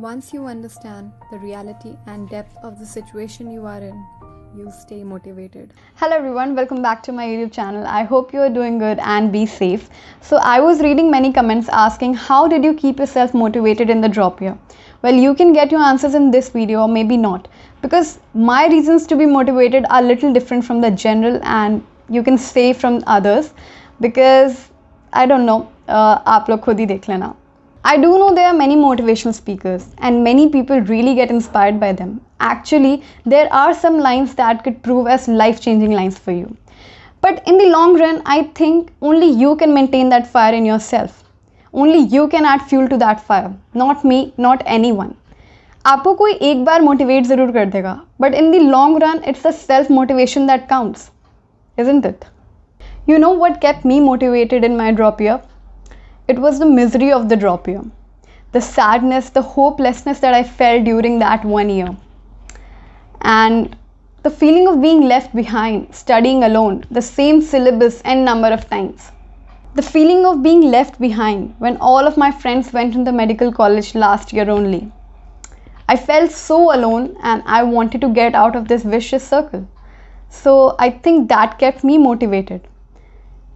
Once you understand the reality and depth of the situation you are in, you stay motivated. Hello everyone, welcome back to my YouTube channel. I hope you are doing good and be safe. So I was reading many comments asking how did you keep yourself motivated in the drop year? Well, you can get your answers in this video or maybe not, because my reasons to be motivated are little different from the general and you can say from others, because I don't know, आप लोग खुद ही देख लेना. I do know there are many motivational speakers and many people really get inspired by them. Actually, there are some lines that could prove as life-changing lines for you. But in the long run, I think only you can maintain that fire in yourself. Only you can add fuel to that fire. Not me, not anyone. आपको कोई एक बार motivate ज़रूर कर देगा, but in the long run, it's the self-motivation that counts, isn't it? You know what kept me motivated in my drop year? It was the misery of the drop year, the sadness, the hopelessness that I felt during that 1 year, and the feeling of being left behind, studying alone, the same syllabus n number of times. The feeling of being left behind when all of my friends went in the medical college last year only. I felt so alone and I wanted to get out of this vicious circle. So I think that kept me motivated.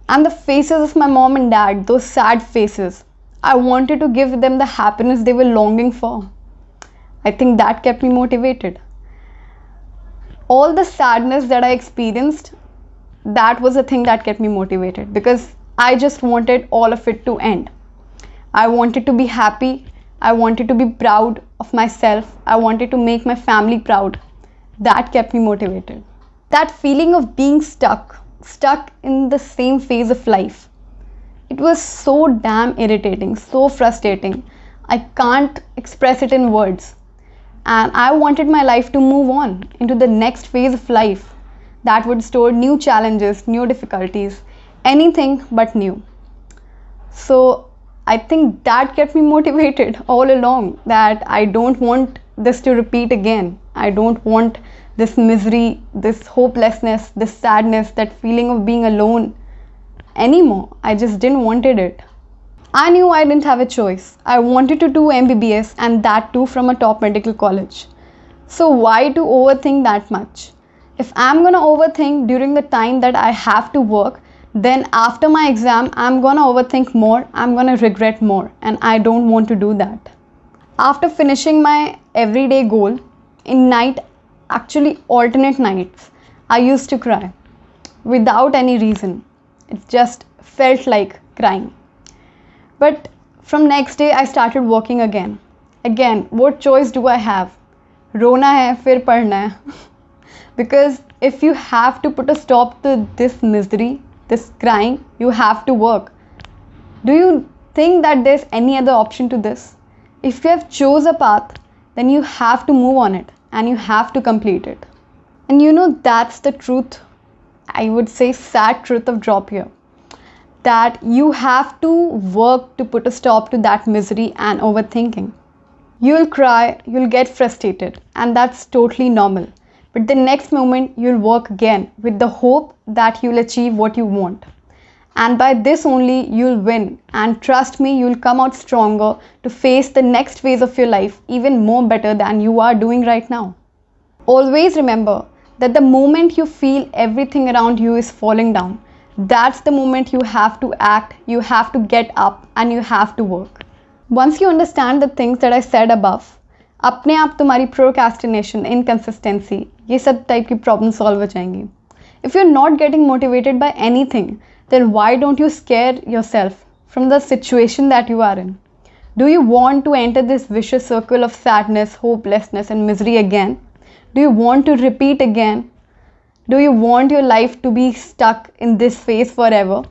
And the faces of my mom and dad, those sad faces, I wanted to give them the happiness they were longing for. I think that kept me motivated. All the sadness that I experienced, that was the thing that kept me motivated, because I just wanted all of it to end. I wanted to be happy. I wanted to be proud of myself. I wanted to make my family proud. That kept me motivated. That feeling of being stuck in the same phase of life. It was so damn irritating, so frustrating. I can't express it in words. And I wanted my life to move on into the next phase of life that would store new challenges, new difficulties, anything but new. So I think that kept me motivated all along, that I don't want this to repeat again. I don't want this misery, this hopelessness, this sadness, that feeling of being alone anymore. I just didn't wanted it. I knew I didn't have a choice. I wanted to do MBBS, and that too from a top medical college. So why to overthink that much? If I'm gonna overthink during the time that I have to work, then after my exam I'm gonna overthink more, I'm gonna regret more, and I don't want to do that. After finishing my everyday goal, in night, actually alternate nights, I used to cry without any reason. It just felt like crying. But from next day I started working again. What choice do I have? रोना है फिर पढ़ना है. Because if you have to put a stop to this misery, this crying, you have to work. Do you think that there's any other option to this? If you have chose a path, then you have to move on it and you have to complete it. And you know, that's the truth, I would say sad truth of drop year, that you have to work to put a stop to that misery and overthinking. You'll cry, you'll get frustrated, and that's totally normal. But the next moment you'll work again with the hope that you'll achieve what you want. And by this only you'll win, and trust me, you'll come out stronger to face the next phase of your life even more better than you are doing right now. Always remember that the moment you feel everything around you is falling down, that's the moment you have to act, you have to get up, and you have to work. Once you understand the things that I said above, अपने आप तुम्हारी procrastination, inconsistency, ये सब type की problem solve हो जाएंगी. If you're not getting motivated by anything, then why don't you scare yourself from the situation that you are in? Do you want to enter this vicious circle of sadness, hopelessness, and misery again? Do you want to repeat again? Do you want your life to be stuck in this phase forever?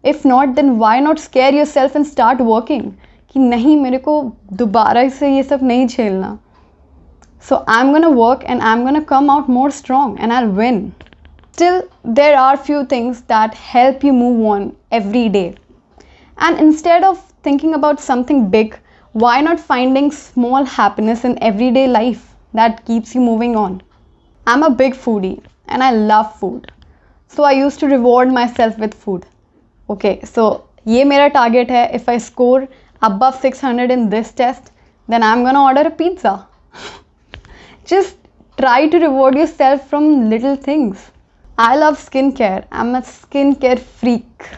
If not, then why not scare yourself and start working? कि नहीं, मेरे को दोबारा से ये सब नहीं झेलना. So I'm gonna work and I'm gonna come out more strong and I'll win. Still, there are few things that help you move on every day. And instead of thinking about something big, why not finding small happiness in everyday life that keeps you moving on? I'm a big foodie and I love food. So I used to reward myself with food. Okay, so ये मेरा target है. If I score above 600 in this test, then I'm gonna order a pizza. Just try to reward yourself from little things. I love skincare. I'm a skincare freak.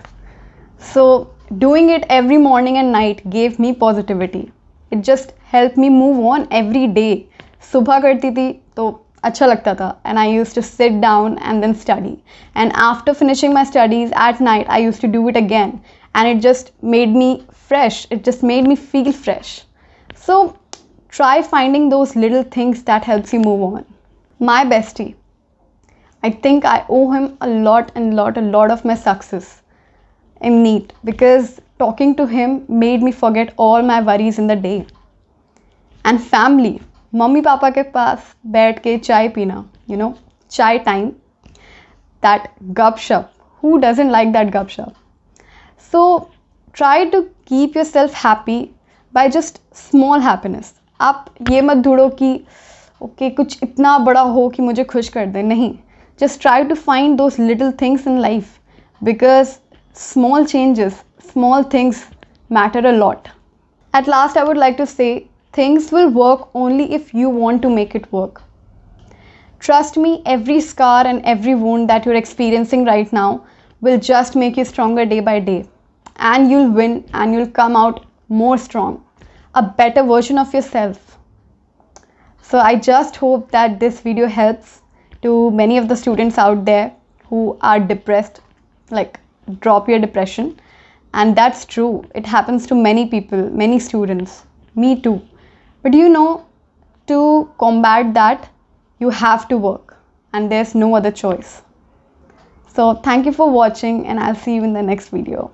So doing it every morning and night gave me positivity. It just helped me move on every day. सुबह करती थी तो अच्छा लगता था, and I used to sit down and then study. And after finishing my studies at night, I used to do it again, and it just made me fresh. It just made me feel fresh. So try finding those little things that helps you move on. My bestie, I think I owe him a lot of my success in NEET, because talking to him made me forget all my worries in the day. And family, mummy papa के पास बैठ के चाय पीना, चाय time, that gupshup. Who doesn't like that gupshup? So try to keep yourself happy by just small happiness. आप ये मत ढूंढो कि ओके कुछ इतना बड़ा हो कि मुझे खुश कर दे, नहीं. Just try to find those little things in life, because small changes, small things matter a lot. At last, I would like to say, things will work only if you want to make it work. Trust me, every scar and every wound that you're experiencing right now will just make you stronger day by day. And you'll win, and you'll come out more strong, a better version of yourself. So I just hope that this video helps to many of the students out there who are depressed, like drop your depression. And that's true. It happens to many people, many students, me too. But to combat that, you have to work, and there's no other choice. So thank you for watching, and I'll see you in the next video.